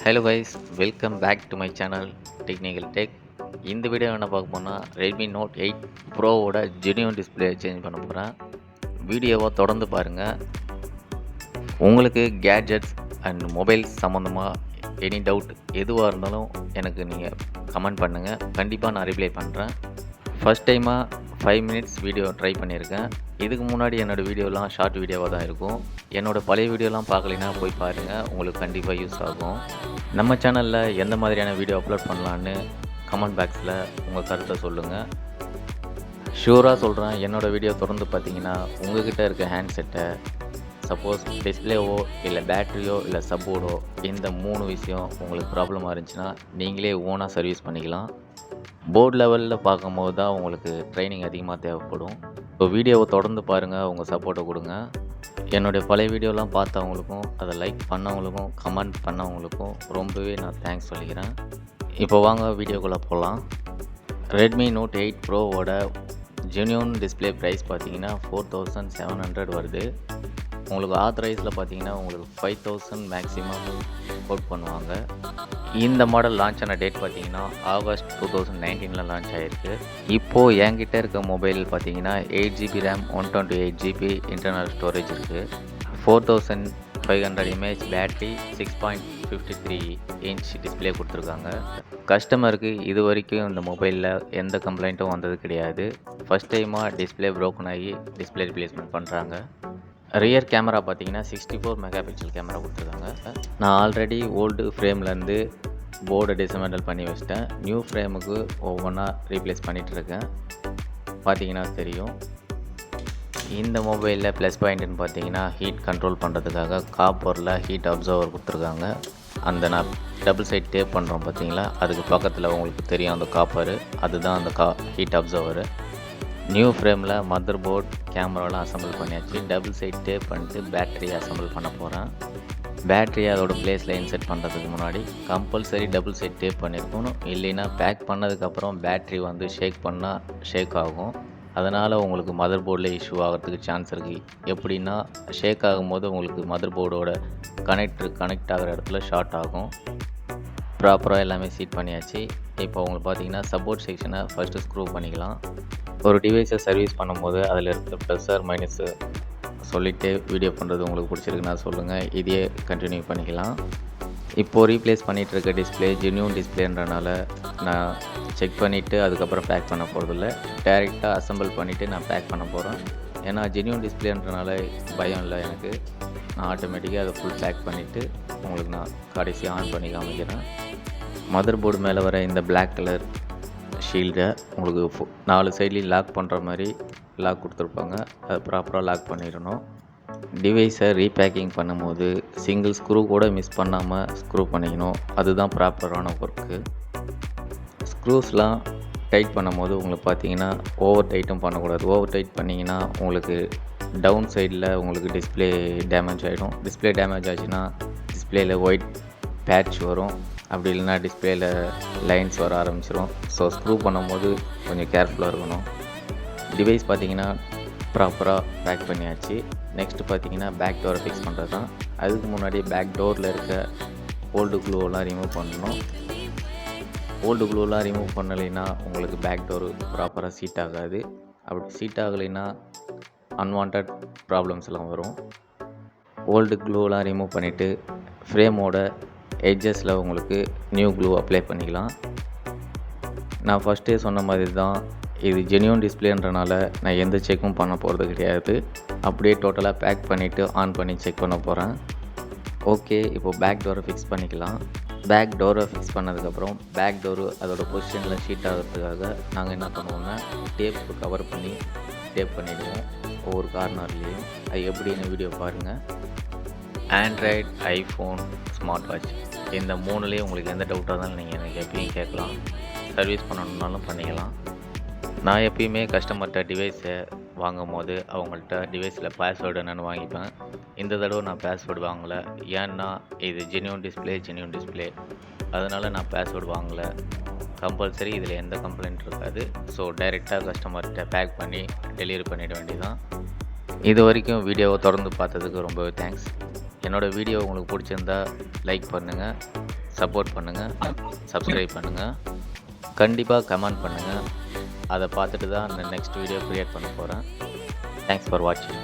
Hello guys, welcome back to my channel technical tech. இந்த video என்ன பார்க்க போனால் ரெட்மி நோட் 8 ப்ரோவோட ஜெனியூன் டிஸ்பிளே சேஞ்ச் பண்ண போகிறேன். வீடியோவை தொடர்ந்து பாருங்கள். உங்களுக்கு கேட்ஜெட்ஸ் அண்ட் மொபைல் சம்மந்தமாக எனி டவுட் எதுவாக இருந்தாலும் எனக்கு நீங்கள் கமெண்ட் பண்ணுங்கள். கண்டிப்பாக நான் ரிப்ளை பண்ணுறேன். ஃபஸ்ட் டைமாக 5 மினிட்ஸ் வீடியோ ட்ரை பண்ணியிருக்கேன். இதுக்கு முன்னாடி என்னோடய வீடியோலாம் ஷார்ட் வீடியோவாக தான் இருக்கும். என்னோடய பழைய வீடியோலாம் பார்க்கலைன்னா போய் பாருங்கள், உங்களுக்கு கண்டிப்பாக யூஸ் ஆகும். நம்ம சேனலில் எந்த மாதிரியான வீடியோ அப்லோட் பண்ணலான்னு கமெண்ட் பாக்ஸில் உங்கள் கருத்தை சொல்லுங்கள். ஷூராக சொல்கிறேன், என்னோடய வீடியோ தொடர்ந்து பார்த்தீங்கன்னா உங்கள்கிட்ட இருக்க ஹேண்ட்செட்டை சப்போஸ் டிஸ்பிளேவோ இல்லை பேட்ரியோ இல்லை சப்போர்டோ இந்த 3 விஷயம் உங்களுக்கு ப்ராப்ளமாக இருந்துச்சுன்னா நீங்களே ஓனாக சர்வீஸ் பண்ணிக்கலாம். போர்டு லெவலில் பார்க்கும்போது தான் உங்களுக்கு ட்ரைனிங் அதிகமாக தேவைப்படும். ஸோ வீடியோவை தொடர்ந்து பாருங்கள், உங்கள் சப்போர்ட்டை கொடுங்க. என்னுடைய பழைய வீடியோலாம் பார்த்தவங்களுக்கும் அதை லைக் பண்ணவங்களுக்கும் கமெண்ட் பண்ணவங்களுக்கும் ரொம்பவே நான் தேங்க்ஸ் சொல்லிக்கிறேன். இப்போ வாங்க வீடியோக்குள்ளே போகலாம். ரெட்மி நோட் 8 ப்ரோவோட ஜெனியூன் டிஸ்பிளே ப்ரைஸ் பார்த்தீங்கன்னா 4700 வருது. உங்களுக்கு ஆத்தரைஸில் பார்த்தீங்கன்னா உங்களுக்கு 5000 மேக்ஸிமம் கோட் பண்ணுவாங்க. இந்த மாடல் லான்ச் ஆன டேட் பார்த்தீங்கன்னா ஆகஸ்ட் 2019 லான்ச் ஆகிருக்கு. இப்போது என்கிட்ட இருக்க மொபைல் பார்த்தீங்கன்னா 8GB RAM 128GB internal storage இருக்குது. 4500 mAh பேட்ரி, 6.53 இன்ச் டிஸ்பிளே கொடுத்துருக்காங்க. கஸ்டமருக்கு இது வரைக்கும் இந்த மொபைலில் எந்த கம்ப்ளைண்ட்டும் வந்தது கிடையாது. ஃபஸ்ட் டைமாக டிஸ்பிளே ப்ரோக்கன் ஆகி டிஸ்பிளே ரிப்ளேஸ்மெண்ட் பண்ணுறாங்க. ரியர் கேமரா பார்த்தீங்கன்னா 64 மெகா பிக்சல் கேமரா கொடுத்துருக்காங்க. நான் ஆல்ரெடி ஓல்டு ஃப்ரேம்லேருந்து போர்டை டிசமெண்டல் பண்ணி வச்சிட்டேன். நியூ ஃப்ரேமுக்கு ஒவ்வொன்றா ரீப்ளேஸ் பண்ணிகிட்ருக்கேன். பார்த்தீங்கன்னா தெரியும். இந்த மொபைலில் ப்ளஸ் பாயிண்ட்டுன்னு பார்த்தீங்கன்னா ஹீட் கண்ட்ரோல் பண்ணுறதுக்காக காப்பரில் ஹீட் அப்சர்வர் கொடுத்துருக்காங்க. அந்த நான் டபுள் சைட் டேப் பண்ணுறோம் பார்த்தீங்களா, அதுக்கு பக்கத்தில் உங்களுக்கு தெரியும் அந்த காப்பரு, அதுதான் அந்த ஹீட் அப்சர்வரு. நியூ ஃப்ரேமில் மதர் போர்ட் கேமராலாம் அசம்பிள் பண்ணியாச்சு. டபுள் சைட் டேப் பண்ணிட்டு பேட்டரியை அசம்பிள் பண்ண போகிறேன். பேட்டரியை அதோட பிளேஸில் இன்செர்ட் பண்ணுறதுக்கு முன்னாடி கம்பல்சரி டபுள் சைட் டேப் பண்ணியிருக்கணும். இல்லைன்னா பேக் பண்ணதுக்கப்புறம் பேட்ரி வந்து ஷேக் பண்ணால் ஷேக் ஆகும். அதனால் உங்களுக்கு மதர் போர்டில் இஷ்யூ ஆகிறதுக்கு சான்ஸ் இருக்குது. எப்படின்னா ஷேக் ஆகும்போது உங்களுக்கு மதர் போர்டோட கனெக்ட் ஆகிற இடத்துல ஷார்ட் ஆகும். ப்ராப்பராக எல்லாமே சீட் பண்ணியாச்சு. இப்போ உங்களுக்கு பார்த்தீங்கன்னா சப்போர்ட் செக்ஷனை ஃபஸ்ட்டு ஸ்க்ரூ பண்ணிக்கலாம். ஒரு டிவைஸை சர்வீஸ் பண்ணும்போது அதில் இருக்கிற ப்ளஸ் ஆர் மைனஸு சொல்லிவிட்டு வீடியோ பண்ணுறது உங்களுக்கு பிடிச்சிருக்குன்னா சொல்லுங்கள், இதையே கண்டினியூ பண்ணிக்கலாம். இப்போது ரீப்ளேஸ் பண்ணிகிட்டு இருக்க டிஸ்பிளே ஜெனியூன் டிஸ்பிளேன்றனால நான் செக் பண்ணிவிட்டு அதுக்கப்புறம் பேக் பண்ண போகிறதில்ல. டைரெக்டாக அசம்பிள் பண்ணிவிட்டு நான் பேக் பண்ண போகிறேன். ஏன்னா ஜெனியூன் டிஸ்பிளேன்றனால பயம் இல்லை எனக்கு. நான் ஆட்டோமேட்டிக்காக அதை ஃபுல் பேக் பண்ணிவிட்டு உங்களுக்கு நான் கடைசியாக ஆன் பண்ணி காமிக்கிறேன். மதர் போர்டு மேலே வர இந்த பிளாக் கலர் ஷீல்டை உங்களுக்கு 4 சைட்லேயும் லாக் பண்ணுற மாதிரி லாக் கொடுத்துருப்பாங்க. அதை ப்ராப்பராக லாக் பண்ணிடணும். டிவைஸை ரீபேக்கிங் பண்ணும்போது சிங்கிள் ஸ்க்ரூ கூட மிஸ் பண்ணாமல் ஸ்க்ரூ பண்ணிக்கணும். அதுதான் ப்ராப்பரான ஒர்க்கு. ஸ்க்ரூஸ்லாம் டைட் பண்ணும்போது உங்களுக்கு பார்த்தீங்கன்னா ஓவர் டைட்டும் பண்ணக்கூடாது. ஓவர் டைட் பண்ணிங்கன்னா உங்களுக்கு டவுன் சைடில் உங்களுக்கு டிஸ்பிளே டேமேஜ் ஆகிடும். டிஸ்பிளே டேமேஜ் ஆச்சுன்னா டிஸ்பிளேயில் ஒயிட் பேட்ச் வரும். அப்படி இல்லைன்னா டிஸ்பிளேயில் லைன்ஸ் வர ஆரம்பிச்சிடும். ஸோ ஸ்க்ரூ பண்ணும்போது கொஞ்சம் கேர்ஃபுல்லாக இருக்கணும். டிவைஸ் பார்த்தீங்கன்னா ப்ராப்பராக பேக் பண்ணியாச்சு. நெக்ஸ்ட்டு பார்த்தீங்கன்னா பேக் டோரை ஃபிக்ஸ் பண்ணுறது தான். அதுக்கு முன்னாடி பேக் டோரில் இருக்க ஓல்டு க்ளூவெல்லாம் ரிமூவ் பண்ணணும். ஓல்டு க்ளூவெலாம் ரிமூவ் பண்ணலைன்னா உங்களுக்கு பேக் டோரு ப்ராப்பராக சீட் ஆகாது. அப்படி சீட் ஆகலைன்னா அன்வான்ட் ப்ராப்ளம்ஸ்லாம் வரும். ஓல்டு க்ளூவெலாம் ரிமூவ் பண்ணிவிட்டு ஃப்ரேமோட எட்ஜஸில் உங்களுக்கு நியூ க்ளூ அப்ளை பண்ணிக்கலாம். நான் ஃபஸ்ட்டே சொன்ன மாதிரி தான், இது ஜெனியூன் டிஸ்பிளேன்றனால நான் எந்த செக்கும் பண்ண போகிறது கிடையாது. அப்படியே டோட்டலாக பேக் பண்ணிவிட்டு ஆன் பண்ணி செக் பண்ண போகிறேன். ஓகே, இப்போது பேக் டோரை ஃபிக்ஸ் பண்ணிக்கலாம். பேக் டோரை ஃபிக்ஸ் பண்ணதுக்கப்புறம் பேக் டோரு அதோட பொசிஷனில் ஷீட் ஆகிறதுக்காக நாங்கள் என்ன பண்ணுவோம்னா டேப்பு கவர் பண்ணி டேப் பண்ணிவிடுவோம் ஒவ்வொரு கார்னர்லேயும். அது எப்படின்னு வீடியோ பாருங்கள். ஆண்ட்ராய்டு, ஐஃபோன், ஸ்மார்ட் வாட்ச் இந்த 3லேயும் உங்களுக்கு எந்த டவுட்டாக இருந்தாலும் நீங்கள் எனக்கு எப்பயும் கேட்கலாம். சர்வீஸ் பண்ணணுன்னாலும் பண்ணிக்கலாம். நான் எப்பயுமே கஸ்டமர்கிட்ட டிவைஸை வாங்கும் போது அவங்கள்ட்ட டிவைஸில் பாஸ்வேர்டு என்னென்னு வாங்கிப்பேன். இந்த தடவை நான் பாஸ்வேர்டு வாங்கலை. ஏன்னா இது ஜெனியூன் டிஸ்பிளே அதனால் நான் பாஸ்வேர்டு வாங்கலை. கம்பல்சரி இதில் எந்த கம்ப்ளைண்ட் இருக்காது. ஸோ டைரெக்டாக கஸ்டமர்கிட்ட பேக் பண்ணி டெலிவரி பண்ணிட வேண்டியதான். இது வரைக்கும் வீடியோவை தொடர்ந்து பார்த்ததுக்கு ரொம்பவே தேங்க்ஸ். என்னோடய வீடியோ உங்களுக்கு பிடிச்சிருந்தா லைக் பண்ணுங்கள், சப்போர்ட் பண்ணுங்கள், சப்ஸ்கிரைப் பண்ணுங்கள், கண்டிப்பாக கமெண்ட் பண்ணுங்கள். அதை பார்த்துட்டு தான் நான் நெக்ஸ்ட் வீடியோ க்ரியேட் பண்ண போகிறேன். தேங்க்ஸ் ஃபார் வாட்சிங்.